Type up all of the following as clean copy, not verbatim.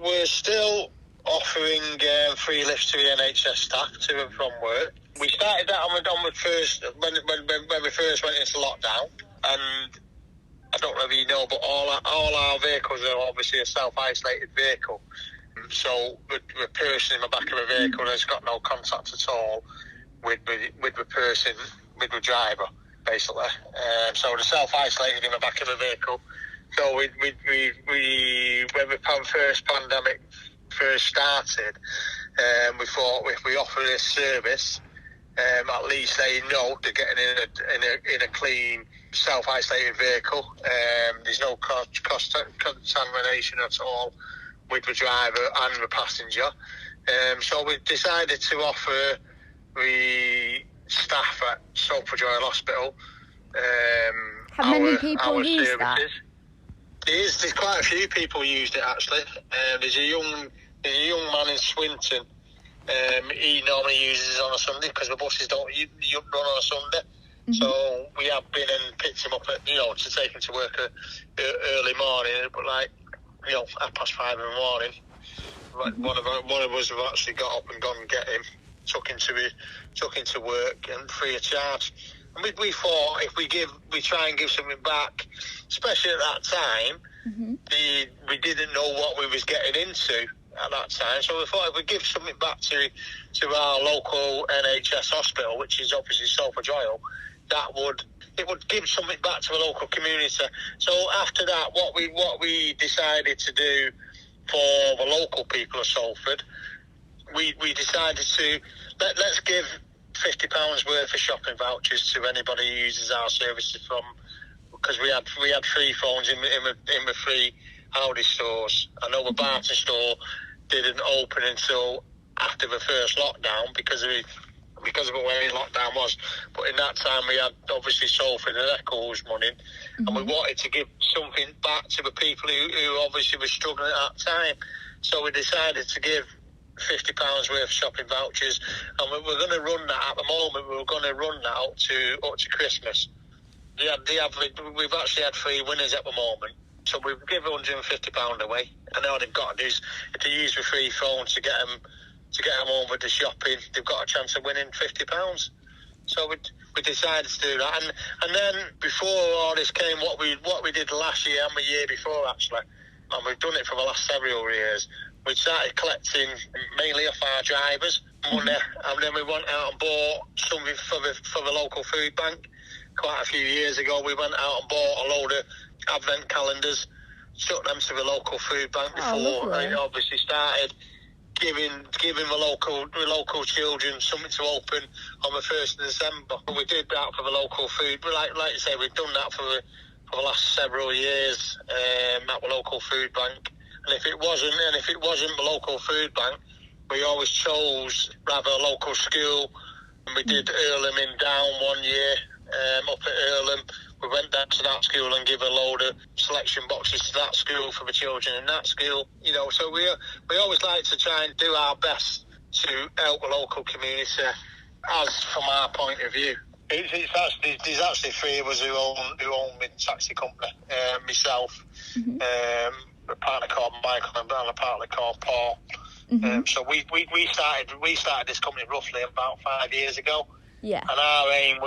we're still offering free lifts to the NHS staff to and from work. We started that when we first went into lockdown, and I don't know if you know, but all our vehicles are obviously a self-isolated vehicle. So the person in the back of a vehicle has got no contact at all with the person, with the driver, basically. So they're self-isolated in the back of the vehicle. So when the first pandemic first started, we thought if we offer this service, at least they know they're getting in a clean, self-isolated vehicle. There's no contamination at all with the driver and the passenger. So we decided to offer the staff at Salford Royal Hospital Have many people used services. That? There's quite a few people used it, actually. There's a young man in Swinton. He normally uses it on a Sunday because the buses don't run on a Sunday. Mm-hmm. So we have been and picked him up to take him to work early morning, but 5:30 in the morning. One of us have actually got up and gone and get him, took him to work, and free of charge. And we thought if we try and give something back, especially at that time, mm-hmm. we didn't know what we was getting into at that time. So we thought if we give something back to our local NHS hospital, which is obviously Salford Royal, it would give something back to the local community. So after that, what we decided to do for the local people of Salford, we decided to let's give £50 worth of shopping vouchers to anybody who uses our services because we had free phones in the free Aldi stores. I know the Barton store didn't open until after the first lockdown because of the way lockdown was. But in that time we had obviously Salford and Echoes money, mm-hmm. and we wanted to give something back to the people who obviously were struggling at that time. So we decided to give £50 worth of shopping vouchers, and we're going to run that at the moment. We're going to run that up to Christmas. We've actually had 3 winners at the moment. So we've given £150 away, and all they've got to do is if they use the free phone to get them home with the shopping, they've got a chance of winning £50. So we decided to do that, and then before all this came, what we did last year and the year before actually, and we've done it for the last several years. We started collecting mainly off our drivers money, and then we went out and bought something for the local food bank. Quite a few years ago, we went out and bought a load of advent calendars, took them to the local food bank before, and obviously started giving the local children something to open on the 1st of December. We did that for the local food. Like you say, we've done that for the last several years at the local food bank. And if it wasn't the local food bank, we always chose rather a local school. And we did Earlham in Down one year, up at Earlham. We went down to that school and give a load of selection boxes to that school for the children in that school. So we always like to try and do our best to help the local community, as from our point of view. There's actually 3 of us who own the taxi company. Myself, mm-hmm. A partner called Michael, and a partner called Paul. Mm-hmm. So we started this company roughly about 5 years ago. Yeah. And our aim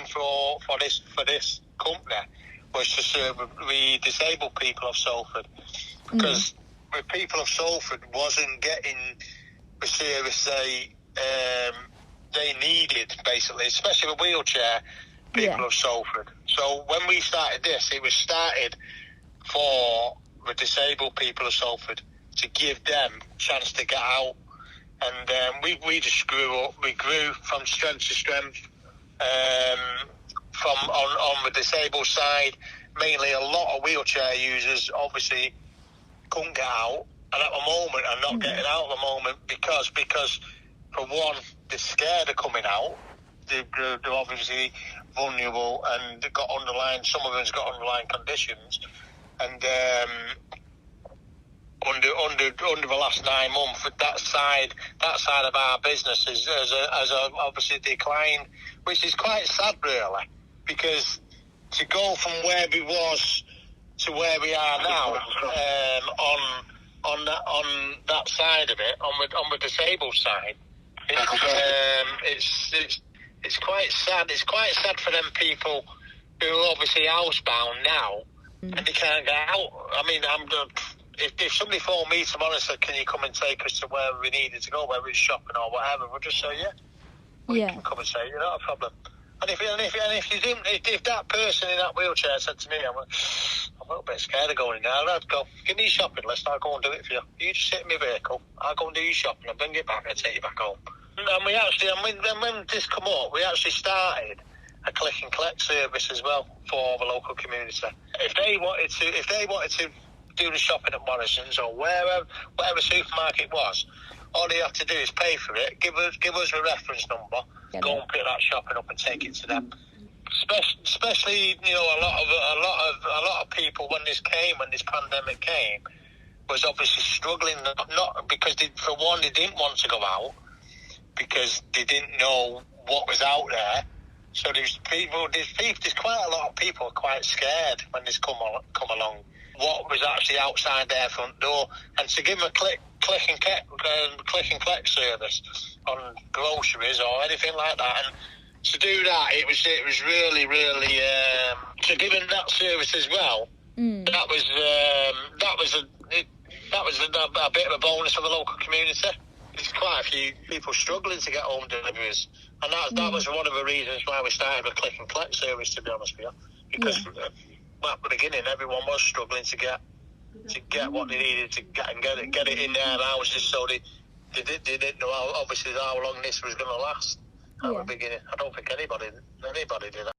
for this company was to serve the disabled people of Salford, because the people of Salford wasn't getting the service they needed, basically, especially the wheelchair people of Salford. So when we started this, it was started for the disabled people of Salford to give them a chance to get out. And we just grew up. We grew from strength to strength. From on the disabled side, mainly a lot of wheelchair users obviously couldn't get out, and at the moment are not getting out at the moment because for one, they're scared of coming out. They're obviously vulnerable, and they've got some of them's got underlying conditions, and under the last 9 months, that side of our business has obviously declined, which is quite sad, really, because to go from where we was to where we are now, on that side of it, on the disabled side, it's quite sad. It's quite sad for them people who are obviously housebound now and they can't get out. I mean, if somebody phoned me tomorrow and said, "Can you come and take us to where we needed to go, whether it's shopping or whatever?" we'll just say, "Yeah, we can come and say, you're not a problem." And if that person in that wheelchair said to me, I'm a little bit scared of going in there, I'd go, "Give me your shopping list, I'll go and do it for you. You just sit in my vehicle, I'll go and do your shopping, I'll bring it back and take you back home." And when this come up, we actually started a click and collect service as well for the local community. If they wanted to do the shopping at Morrison's or whatever supermarket it was, all they have to do is pay for it, give us a reference number, go and pick that shopping up and take it to them. Especially, a lot of people when this pandemic came, was obviously struggling. Not because they didn't want to go out because they didn't know what was out there. So there's quite a lot of people quite scared when this come along. What was actually outside their front door, and to give them a click and collect service on groceries or anything like that, and to do that, it was really to give them that service as well. That was a bit of a bonus for the local community. There's quite a few people struggling to get home deliveries, and that was one of the reasons why we started a click and collect service. To be honest with you, because at the beginning everyone was struggling to get what they needed to get and get it in their houses, so they didn't know how long this was going to last at the beginning. I don't think anybody did that.